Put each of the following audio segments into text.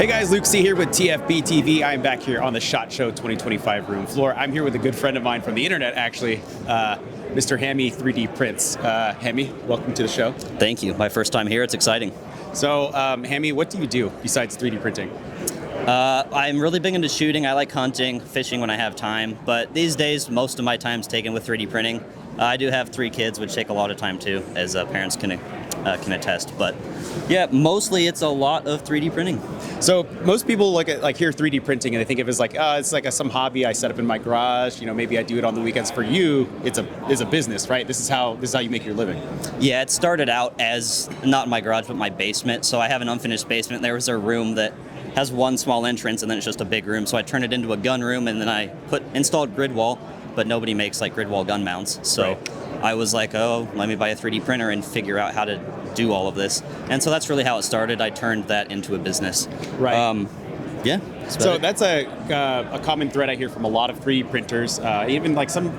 Hey guys, Luke C here with TFBTV. I am back here on the SHOT Show 2025 room floor. I'm here with a good friend of mine from the internet, actually, Mr. Hammy3dprints. Hammy, welcome to the show. Thank you. My first time here. It's exciting. So, Hammy, what do you do besides 3D printing? I'm really big into shooting. I like hunting, fishing when I have time. But these days, most of my time's taken with 3D printing. I do have 3 kids, which take a lot of time too, as parents can attest. But yeah, mostly it's a lot of 3D printing. So most people look at hear 3D printing and they think of it as it's like some hobby I set up in my garage. You know, maybe I do it on the weekends. For you, it's a business, right? This is how you make your living. Yeah, it started out as not my garage, but my basement. So I have an unfinished basement. There was a room that has one small entrance, and then it's just a big room. So I turned it into a gun room, and then I installed grid wall. But nobody makes like grid wall gun mounts. So right. I was like, oh, let me buy a 3D printer and figure out how to do all of this. And so that's really how it started. I turned that into a business. Right. Yeah. So that's a common thread I hear from a lot of 3D printers, even like some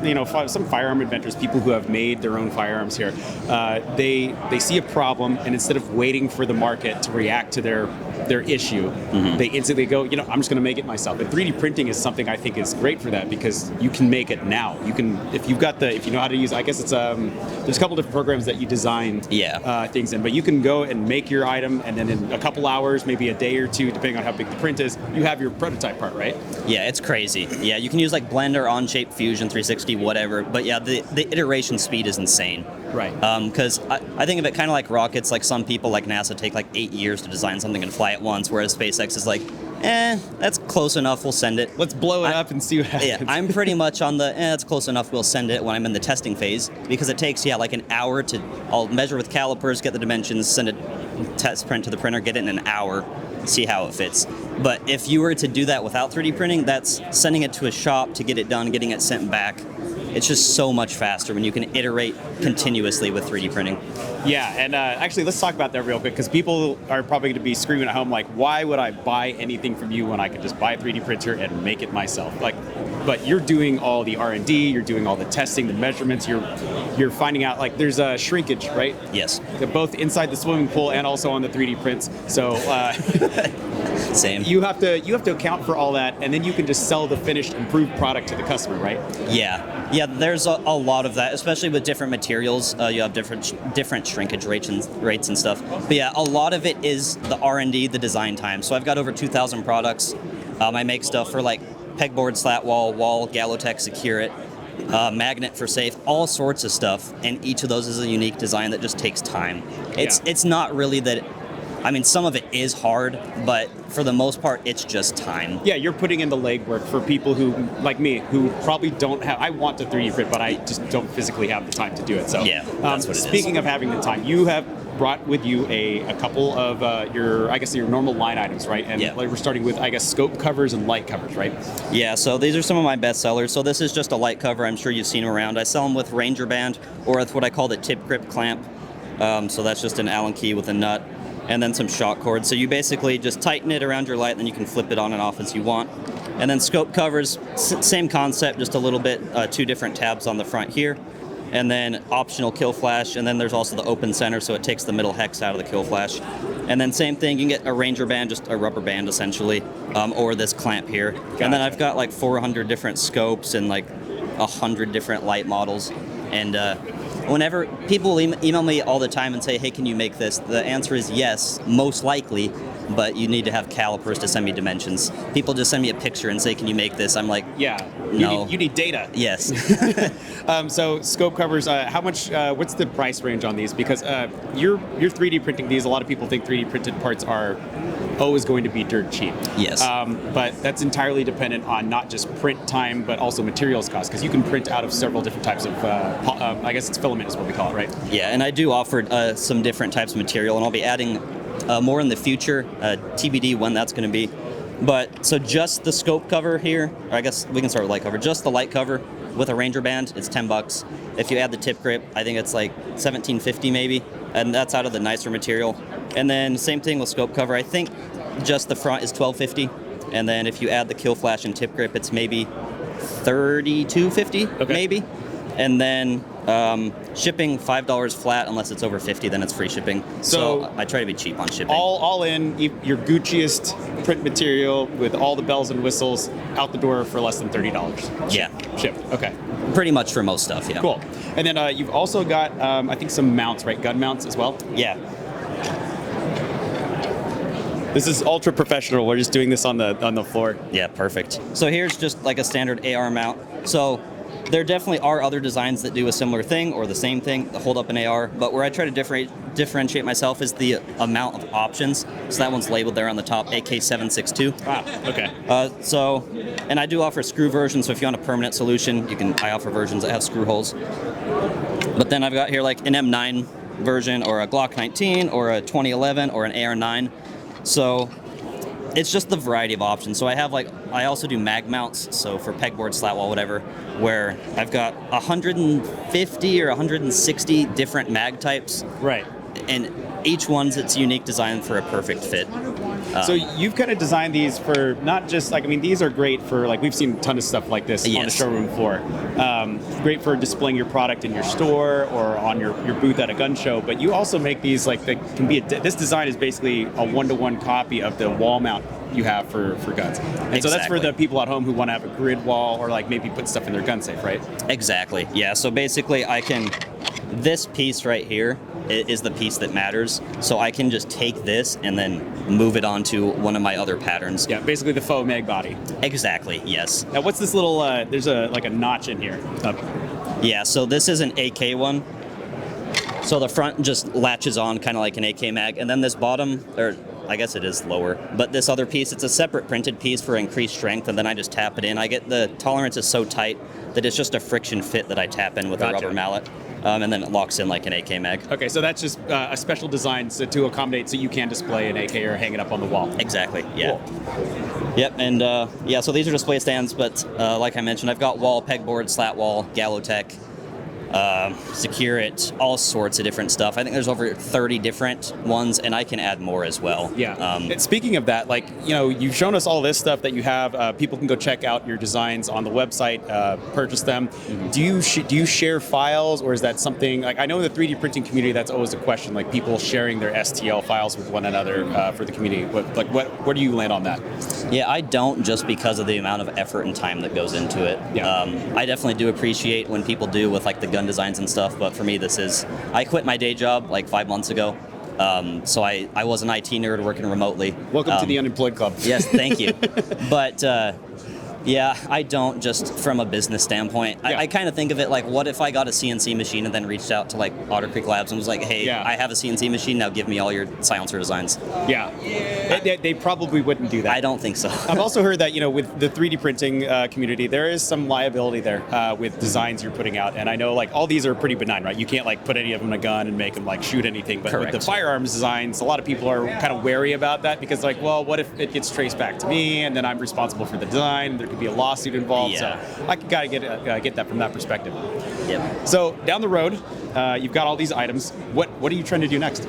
firearm inventors, people who have made their own firearms here. They see a problem, and instead of waiting for the market to react to their issue, they instantly go, I'm just going to make it myself. And 3D printing is something I think is great for that, because you can make it now. You can, if you know how to use, I guess it's there's a couple different programs that you design things in, but you can go and make your item, and then in a couple hours, maybe a day or two, depending on how big the print is, you have your prototype part, right? Yeah, it's crazy. Yeah, you can use like Blender, Onshape, Fusion, 360, whatever. But yeah, the iteration speed is insane. Right. Because I think of it kind of like rockets. Like some people like NASA take like 8 years to design something and fly it once, whereas SpaceX is like, that's close enough, we'll send it. Let's blow it up and see what happens. Yeah, I'm pretty much on the, it's close enough, we'll send it when I'm in the testing phase, because it takes, like an hour I'll measure with calipers, get the dimensions, send a test print to the printer, get it in an hour, see how it fits. But if you were to do that without 3D printing, that's sending it to a shop to get it done, getting it sent back. It's just so much faster when you can iterate continuously with 3D printing. Yeah, and actually, let's talk about that real quick, because people are probably going to be screaming at home like, why would I buy anything from you when I could just buy a 3D printer and make it myself? But you're doing all the R&D, you're doing all the testing, the measurements, you're finding out, like, there's a shrinkage, right? Yes. Both inside the swimming pool and also on the 3D prints. So same. You have to account for all that, and then you can just sell the finished, improved product to the customer, right? Yeah, there's a lot of that, especially with different materials. You have different shrinkage rates and stuff. But yeah, a lot of it is the R&D, the design time. So I've got over 2,000 products. I make stuff for like pegboard, slat wall, Galotech, Secure It, magnet for safe, all sorts of stuff. And each of those is a unique design that just takes time. It's not really that. I mean, some of it is hard, but for the most part, it's just time. Yeah, you're putting in the legwork for people who, like me, who probably don't have. I want to 3D print, but I just don't physically have the time to do it. So yeah, that's what it is. Speaking of having the time, you have brought with you a couple of your normal line items, right? And we're starting with, I guess, scope covers and light covers, right? Yeah, so these are some of my best sellers. So this is just a light cover. I'm sure you've seen them around. I sell them with Ranger band, or with what I call the tip grip clamp. So that's just an Allen key with a nut, and then some shock cord. So you basically just tighten it around your light, and then you can flip it on and off as you want. And then scope covers, same concept, just a little bit, 2 different tabs on the front here. And then optional kill flash, and then there's also the open center, so it takes the middle hex out of the kill flash. And then same thing, you can get a Ranger band, just a rubber band essentially, or this clamp here. Gotcha. And then I've got like 400 different scopes and like 100 different light models. And whenever people email me all the time and say, hey, can you make this? The answer is yes, most likely, but you need to have calipers to send me dimensions. People just send me a picture and say, can you make this? I'm like, no. You need data. Yes. So scope covers, how much, what's the price range on these? Because you're 3D printing these. A lot of people think 3D printed parts are always going to be dirt cheap. Yes. But that's entirely dependent on not just print time, but also materials cost, because you can print out of several different types of, I guess it's filament is what we call it, right? Yeah, and I do offer some different types of material, and I'll be adding more in the future, TBD when that's going to be. But so just the scope cover here, or I guess we can start with light cover. Just the light cover with a Ranger band, it's $10. If you add the tip grip, I think it's like $17.50 maybe, and that's out of the nicer material. And then same thing with scope cover. I think just the front is $12.50, and then if you add the kill flash and tip grip, it's maybe $32.50 maybe. And then Shipping $5 flat, unless it's over 50, then it's free shipping. So I try to be cheap on shipping. All in, your Gucciest print material with all the bells and whistles out the door for less than $30. Yeah. Shipped. Okay. Pretty much for most stuff, yeah. Cool. And then you've also got, I think, some mounts, right? Gun mounts as well? Yeah. This is ultra professional. We're just doing this on the floor. Yeah, perfect. So here's just like a standard AR mount. So there definitely are other designs that do a similar thing or the same thing that hold up an AR, but where I try to differentiate myself is the amount of options. So that one's labeled there on the top, AK762. Wow, okay. And I do offer screw versions, so if you want a permanent solution, I offer versions that have screw holes. But then I've got here like an M9 version or a Glock 19 or a 2011 or an AR9. So it's just the variety of options. So I also do mag mounts, so for pegboard, slat wall, whatever, where I've got 150 or 160 different mag types. Right. And each one's its unique design for a perfect fit. So you've kind of designed these for not just these are great for we've seen a ton of stuff like this on the showroom floor. Great for displaying your product in your store or on your booth at a gun show. But you also make these they can be this design is basically a one-to-one copy of the wall mount you have for guns. And so that's for the people at home who want to have a grid wall or maybe put stuff in their gun safe, right? Exactly. Yeah. So basically, this piece right here is the piece that matters. So I can just take this and then move it onto one of my other patterns. Yeah, basically the faux mag body. Exactly, yes. Now what's this little, there's a notch in here. Yeah, so this is an AK one. So the front just latches on kind of like an AK mag. And then this bottom, or I guess it is lower, but this other piece, it's a separate printed piece for increased strength, and then I just tap it in. The tolerance is so tight that it's just a friction fit that I tap in with a rubber mallet. And then it locks in like an AK mag. Okay, so that's just a special design to accommodate so you can display an AK or hang it up on the wall. Exactly, yeah. Cool. Yep, and so these are display stands, but like I mentioned, I've got wall, pegboard, slat wall, Gallotech, Secure It, all sorts of different stuff. I think there's over 30 different ones, and I can add more as well. Yeah. And speaking of that, you've shown us all this stuff that you have. People can go check out your designs on the website, purchase them. Mm-hmm. Do you share files, or is that something I know in the 3D printing community that's always a question, people sharing their STL files with one another for the community. Where do you land on that? Yeah, I don't, just because of the amount of effort and time that goes into it. Yeah. I definitely do appreciate when people do with the gun designs and stuff, but for me I quit my day job 5 months ago, so I was an IT nerd working remotely. Welcome to the unemployed club. Yes, thank you. But yeah, I don't, just from a business standpoint. Yeah. I kind of think of it what if I got a CNC machine and then reached out to Otter Creek Labs and was like, hey, I have a CNC machine, now give me all your silencer designs. Yeah. They probably wouldn't do that. I don't think so. I've also heard that, with the 3D printing community, there is some liability there with designs you're putting out. And I know all these are pretty benign, right? You can't put any of them in a gun and make them shoot anything. But Correct. With the firearms designs, a lot of people are kind of wary about that because well, what if it gets traced back to me and then I'm responsible for the design? There could be a lawsuit involved. Yeah. So I gotta get that from that perspective. Yep. So down the road, you've got all these items. What are you trying to do next?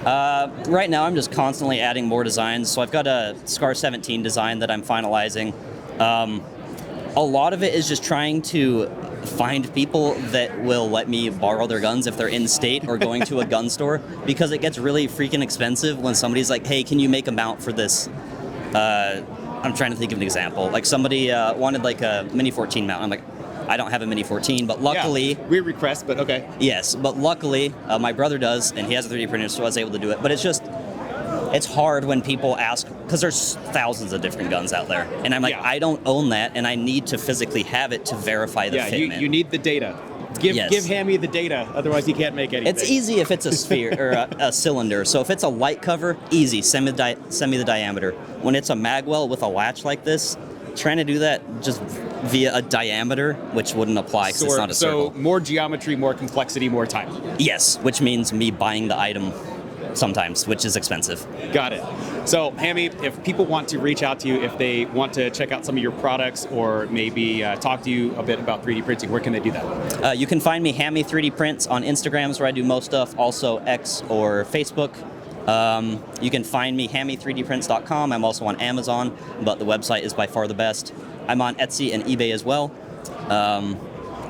Right now, I'm just constantly adding more designs. So I've got a SCAR 17 design that I'm finalizing. A lot of it is just trying to find people that will let me borrow their guns if they're in state or going to a gun store, because it gets really freaking expensive when somebody's like, hey, can you make a mount for this? I'm trying to think of an example. Somebody wanted a Mini 14 mount. I'm like, I don't have a Mini 14, but luckily... Yeah, weird request, but okay. Yes, but luckily, my brother does, and he has a 3D printer, so I was able to do it. But it's hard when people ask, because there's thousands of different guns out there. And I'm like, I don't own that, and I need to physically have it to verify the fitment. Yeah, you need the data. Give Hammy the data, otherwise he can't make anything. It's easy if it's a sphere or a cylinder. So if it's a light cover, easy, send me the diameter. When it's a magwell with a latch like this, trying to do that just via a diameter, which wouldn't apply because it's not a circle. So more geometry, more complexity, more time. Yes, which means me buying the item sometimes, which is expensive. Got it. So, Hammy, if people want to reach out to you, if they want to check out some of your products or maybe talk to you a bit about 3D printing, where can they do that? You can find me Hammy3dprints on Instagram, where I do most stuff, also X or Facebook. You can find me hammy3dprints.com. I'm also on Amazon, but the website is by far the best. I'm on Etsy and eBay as well.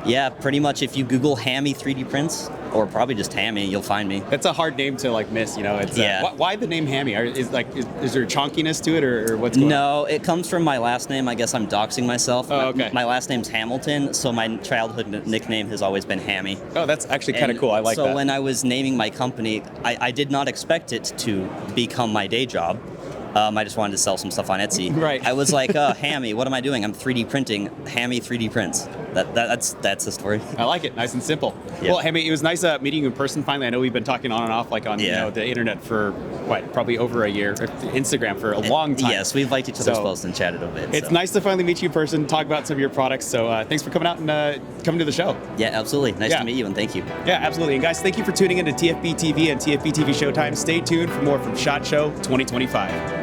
Yeah, pretty much. If you Google Hammy 3D prints, or probably just Hammy, you'll find me. That's a hard name to like miss, you know. It's Yeah. why the name Hammy? Is there chonkiness to it, or what's going on? No, it comes from my last name. I guess I'm doxing myself. Oh, okay. My last name's Hamilton, so my childhood nickname has always been Hammy. Oh, that's actually kind of And cool. I like that. So when I was naming my company, I did not expect it to become my day job. I just wanted to sell some stuff on Etsy. Right. I was like, Hammy, what am I doing? I'm 3D printing. Hammy 3D prints. That's the story. I like it. Nice and simple. Yeah. Well, Hammy, it was nice meeting you in person finally. I know we've been talking on and off like on the internet for probably over a year, or Instagram for a long time. Yes, we've liked each other's So, posts and chatted a bit. It's so. nice to finally meet you in person, talk about some of your products. So thanks for coming out and coming to the show. Yeah, absolutely. Nice to meet you, and thank you. Yeah, absolutely. And guys, thank you for tuning into TFBTV and TFBTV Showtime. Stay tuned for more from SHOT Show 2025.